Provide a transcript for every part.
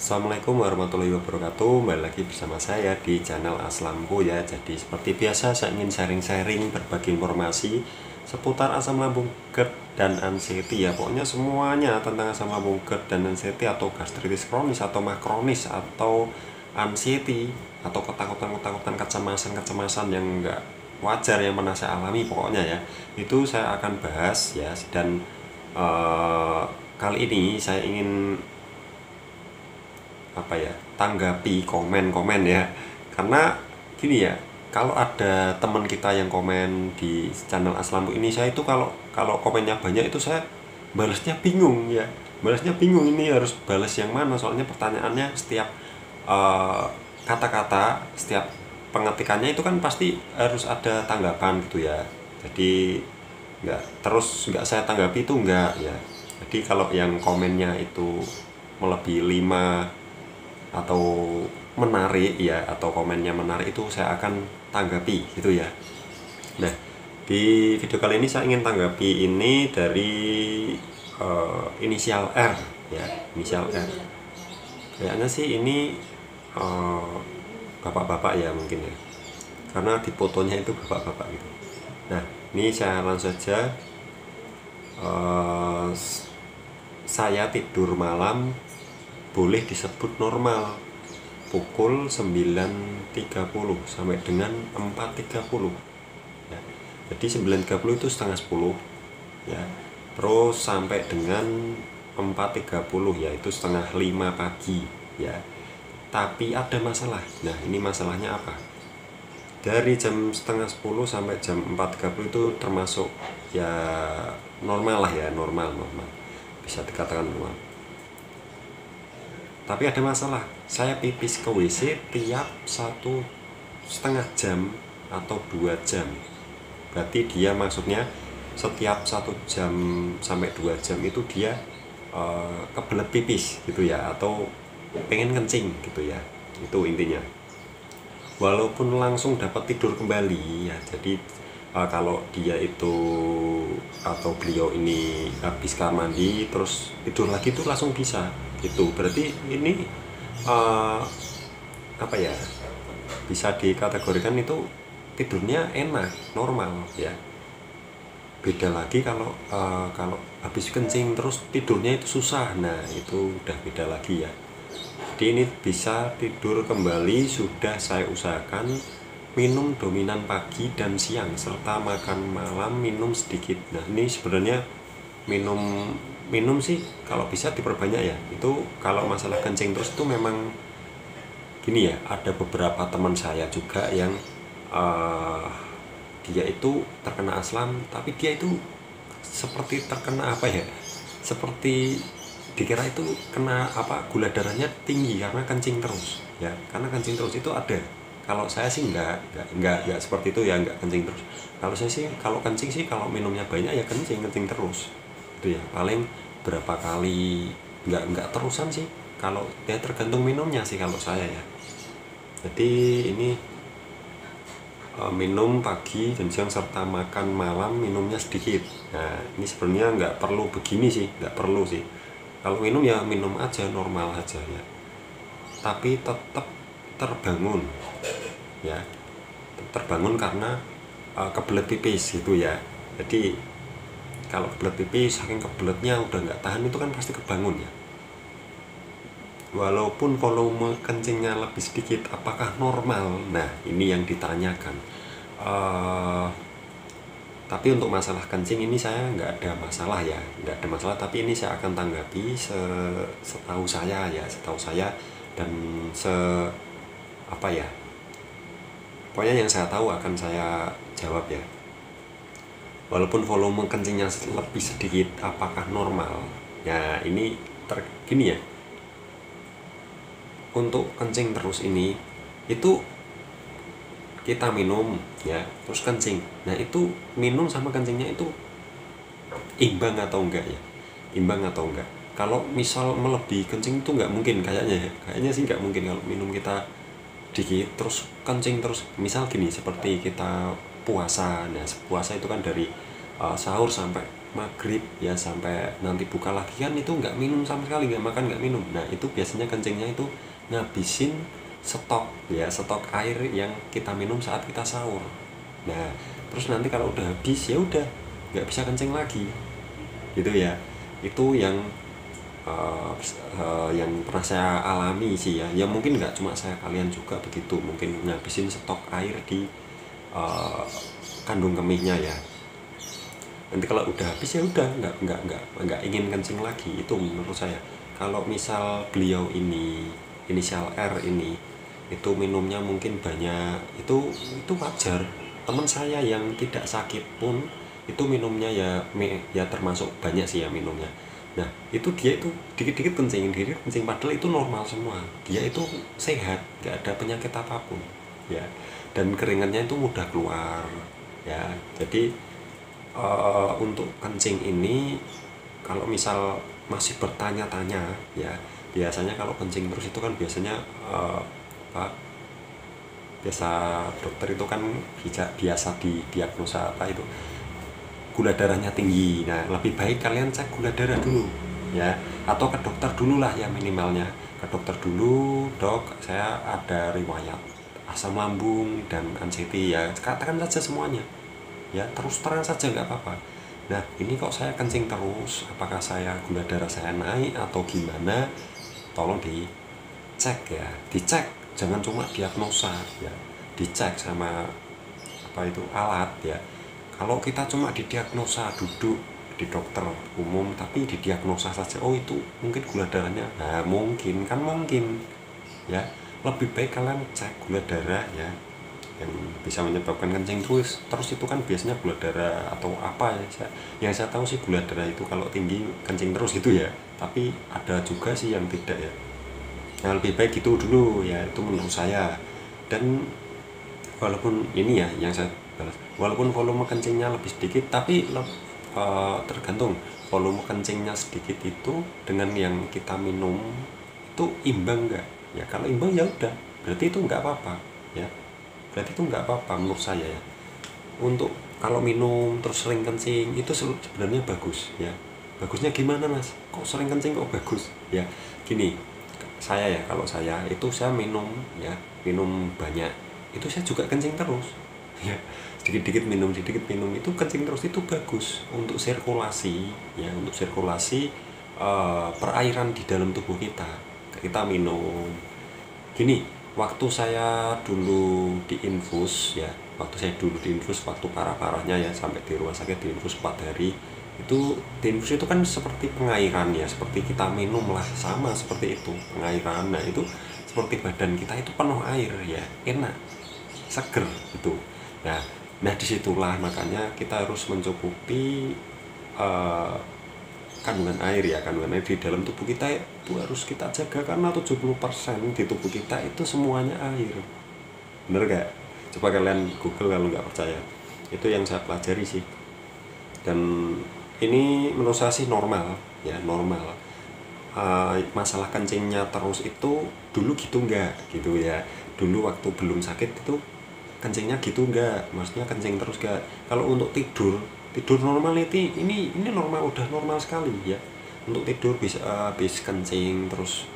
Assalamualaikum warahmatullahi wabarakatuh. Kembali lagi bersama saya di channel Aslamku ya. Jadi seperti biasa saya ingin sharing-sharing berbagi informasi seputar asam lambung GERD dan anxiety ya. Pokoknya semuanya tentang asam lambung GERD dan anxiety atau gastritis kronis atau makronis atau anxiety atau ketakutan-ketakutan, kecemasan-kecemasan yang enggak wajar yang pernah saya alami pokoknya ya. Itu saya akan bahas ya. Dan kali ini saya ingin tanggapi komen-komen ya, karena gini ya, kalau ada teman kita yang komen di channel Aslambu ini, saya itu kalau kalau komennya banyak itu saya balasnya bingung ini harus balas yang mana, soalnya pertanyaannya setiap kata-kata, setiap pengetikannya itu kan pasti harus ada tanggapan gitu ya. Jadi nggak saya tanggapi itu enggak ya. Jadi kalau yang komennya itu melebihi 5 atau menarik ya, atau komennya menarik, itu saya akan tanggapi gitu ya. Nah, di video kali ini saya ingin tanggapi ini dari inisial R ya, inisial R. Kayaknya sih ini bapak-bapak ya mungkin ya, karena di fotonya itu bapak-bapak gitu. Nah, ini saya langsung saja. Saya tidur malam boleh disebut normal pukul 9.30 sampai dengan 4.30 ya. Jadi 9.30 itu setengah 10 ya, terus sampai dengan 4.30 ya, itu setengah 5 pagi ya. Tapi ada masalah. Nah, ini masalahnya apa? Dari jam setengah 10 sampai jam 4.30 itu termasuk ya normal lah ya, normal bisa dikatakan normal. Tapi ada masalah, saya pipis ke WC tiap 1,5 jam atau 2 jam. Berarti dia maksudnya setiap 1 jam sampai 2 jam itu dia kebelet pipis gitu ya, atau pengen kencing gitu ya. Itu intinya. Walaupun langsung dapat tidur kembali ya, jadi kalau dia itu atau beliau ini habis kamar mandi terus tidur lagi itu langsung bisa itu, berarti ini apa ya, bisa dikategorikan itu tidurnya enak, normal ya. Beda lagi kalau kalau habis kencing terus tidurnya itu susah, nah itu udah beda lagi ya. Jadi ini bisa tidur kembali sudah saya usahakan minum dominan pagi dan siang, serta makan malam minum sedikit. Nah, ini sebenarnya minum sih kalau bisa diperbanyak ya. Itu kalau masalah kencing terus itu memang gini ya, ada beberapa teman saya juga yang dia itu terkena aslam, tapi dia itu seperti terkena apa ya, seperti dikira itu kena apa, gula darahnya tinggi karena kencing terus ya, karena kencing terus itu ada. Kalau saya sih enggak seperti itu ya, enggak kencing terus. Kalau saya sih kalau kencing sih, kalau minumnya banyak ya kencing terus itu ya, paling berapa kali, enggak terusan sih. Kalau dia tergantung minumnya sih kalau saya ya. Jadi ini minum pagi dan siang serta makan malam minumnya sedikit. Nah, ini sebenarnya nggak perlu begini sih, nggak perlu sih. Kalau minum ya minum aja normal aja ya, tapi tetap terbangun ya, terbangun karena kebelet pipis gitu ya. Jadi kalau kebelet pipis, saking kebeletnya udah nggak tahan itu kan pasti kebangun ya. Walaupun volume kencingnya lebih sedikit, apakah normal? Nah, ini yang ditanyakan. Tapi untuk masalah kencing ini saya nggak ada masalah ya, nggak ada masalah. Tapi ini saya akan tanggapi setahu saya ya, setahu saya, dan apa ya, pokoknya yang saya tahu akan saya jawab ya. Walaupun volume kencingnya lebih sedikit, apakah normal? Ya ini gini ya, untuk kencing terus ini itu kita minum ya terus kencing, nah itu minum sama kencingnya itu imbang atau enggak ya, imbang atau enggak. Kalau misal melebihi kencing itu nggak mungkin kayaknya sih nggak mungkin. Kalau minum kita dikit terus kencing terus, misal gini seperti kita puasa. Nah, puasa itu kan dari sahur sampai maghrib ya sampai nanti buka lagi kan itu nggak minum sama sekali, nggak makan nggak minum. Nah itu biasanya kencingnya itu ngabisin stok air yang kita minum saat kita sahur. Nah terus nanti kalau udah habis ya udah nggak bisa kencing lagi gitu ya. Itu yang pernah saya alami sih ya. Ya mungkin nggak cuma saya, kalian juga begitu, mungkin ngabisin stok air di kandung kemihnya ya. Nanti kalau udah habis ya udah nggak ingin kencing lagi. Itu menurut saya. Kalau misal beliau ini inisial R ini itu minumnya mungkin banyak, itu wajar. Teman saya yang tidak sakit pun itu minumnya ya termasuk banyak sih ya minumnya. Nah itu dia itu dikit-dikit kencing padahal itu normal semua, dia itu sehat, nggak ada penyakit apapun ya, dan keringatnya itu mudah keluar ya. Jadi untuk kencing ini kalau misal masih bertanya-tanya ya, biasanya kalau kencing terus itu kan biasanya biasa dokter itu kan biasa didiagnosa apa itu, gula darahnya tinggi. Nah lebih baik kalian cek gula darah dulu ya, atau ke dokter dulu lah ya, minimalnya ke dokter dulu. Dok, saya ada riwayat asam lambung dan anxiety ya, katakan saja semuanya ya, terus terang saja nggak apa-apa. Nah ini kok saya kencing terus, apakah saya gula darah saya naik atau gimana, tolong dicek ya, jangan cuma diagnosa ya, dicek sama apa itu alat ya. Kalau kita cuma didiagnosa, duduk di dokter umum tapi didiagnosa saja, oh itu mungkin gula darahnya, nah mungkin ya, lebih baik kalian cek gula darah ya, yang bisa menyebabkan kencing terus itu kan biasanya gula darah atau apa ya. Yang saya tahu sih gula darah itu kalau tinggi kencing terus gitu ya, tapi ada juga sih yang tidak ya. Nah lebih baik itu dulu ya, itu menurut saya. Dan walaupun ini ya yang saya balas, walaupun volume kencingnya lebih sedikit tapi tergantung volume kencingnya sedikit itu dengan yang kita minum itu imbang enggak ya. Kalau imbang ya udah, berarti itu enggak apa-apa ya, berarti itu enggak apa-apa menurut saya ya. Untuk kalau minum terus sering kencing itu sebenarnya bagus ya. Bagusnya gimana mas, kok sering kencing kok bagus ya? Gini, saya ya, kalau saya itu saya minum banyak itu saya juga kencing terus ya, sedikit minum itu kencing terus, itu bagus untuk sirkulasi ya, untuk sirkulasi perairan di dalam tubuh kita minum. Gini, waktu saya dulu diinfus ya, waktu parah-parahnya ya, sampai di rumah sakit diinfus 4 hari itu. Diinfus itu kan seperti pengairan ya, seperti kita minum lah, sama seperti itu pengairan. Nah itu seperti badan kita itu penuh air ya, enak, seger gitu. Nah disitulah makanya kita harus mencukupi kandungan air di dalam tubuh kita itu harus kita jaga, karena 70% di tubuh kita itu semuanya air. Bener gak? Coba kalian google kalau nggak percaya. Itu yang saya pelajari sih, dan ini menurut saya sih normal ya, normal. Masalah kencingnya terus itu dulu gitu enggak gitu ya, dulu waktu belum sakit itu kencingnya gitu enggak, maksudnya kencing terus enggak. Kalau untuk tidur normal ini normal, udah normal sekali ya. Untuk tidur bisa habis kencing terus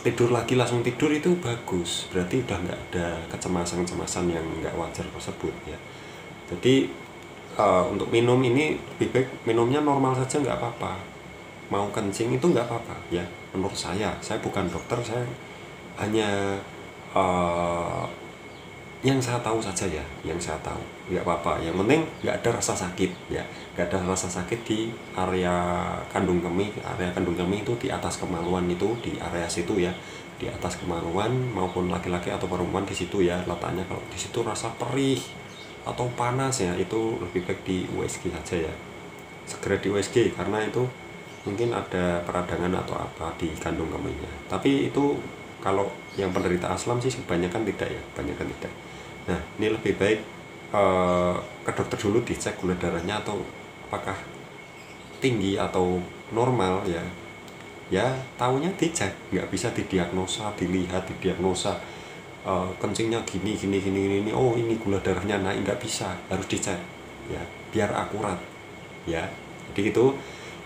tidur lagi langsung tidur, itu bagus, berarti udah nggak ada kecemasan yang nggak wajar tersebut ya. Jadi untuk minum ini lebih baik minumnya normal saja, nggak apa-apa. Mau kencing itu nggak apa-apa ya, menurut saya bukan dokter, saya hanya yang saya tahu saja ya, nggak apa-apa. Yang penting nggak ada rasa sakit ya, nggak ada rasa sakit di area kandung kemih. Area kandung kemih itu di atas kemaluan, itu di area situ ya, di atas kemaluan, maupun laki-laki atau perempuan di situ ya letaknya. Kalau di situ rasa perih atau panas ya, itu lebih baik di USG saja ya, segera di USG, karena itu mungkin ada peradangan atau apa di kandung kemihnya. Tapi itu kalau yang penderita aslam sih kebanyakan tidak ya, Nah ini lebih baik ke dokter dulu, dicek gula darahnya atau apakah tinggi atau normal ya. Ya taunya dicek, nggak bisa didiagnosa, didiagnosa kencingnya gini, oh ini gula darahnya naik, nggak bisa, harus dicek ya biar akurat ya. Jadi gitu,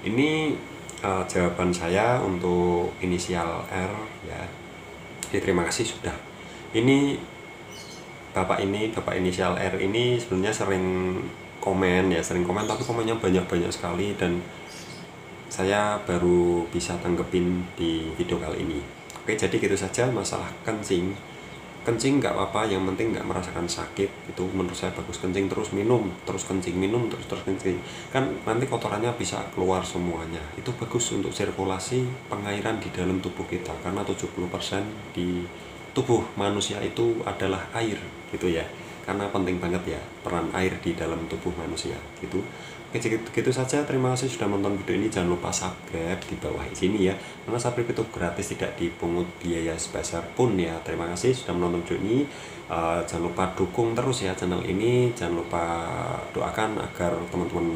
ini jawaban saya untuk inisial R ya. Jadi terima kasih sudah. Ini bapak inisial R ini sebenarnya sering komen ya, tapi komennya banyak sekali, dan saya baru bisa tanggepin di video kali ini. Oke, jadi gitu saja masalah kencing nggak apa-apa, yang penting nggak merasakan sakit. Itu menurut saya bagus. Kencing terus, minum terus, kencing minum terus kencing, kan nanti kotorannya bisa keluar semuanya. Itu bagus untuk sirkulasi pengairan di dalam tubuh kita, karena 70% di tubuh manusia itu adalah air gitu ya, karena penting banget ya peran air di dalam tubuh manusia gitu. Oke, gitu saja. Terima kasih sudah menonton video ini. Jangan lupa subscribe di bawah sini ya, karena subscribe itu gratis, tidak dipungut biaya sebesar pun ya. Terima kasih sudah menonton video ini. Jangan lupa dukung terus ya channel ini. Jangan lupa doakan agar teman-teman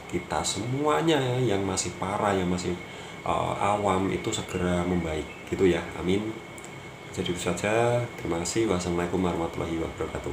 kita semuanya ya, yang masih parah, yang masih awam itu segera membaik gitu ya. Amin. Jadi itu saja. Terima kasih. Wassalamualaikum warahmatullahi wabarakatuh.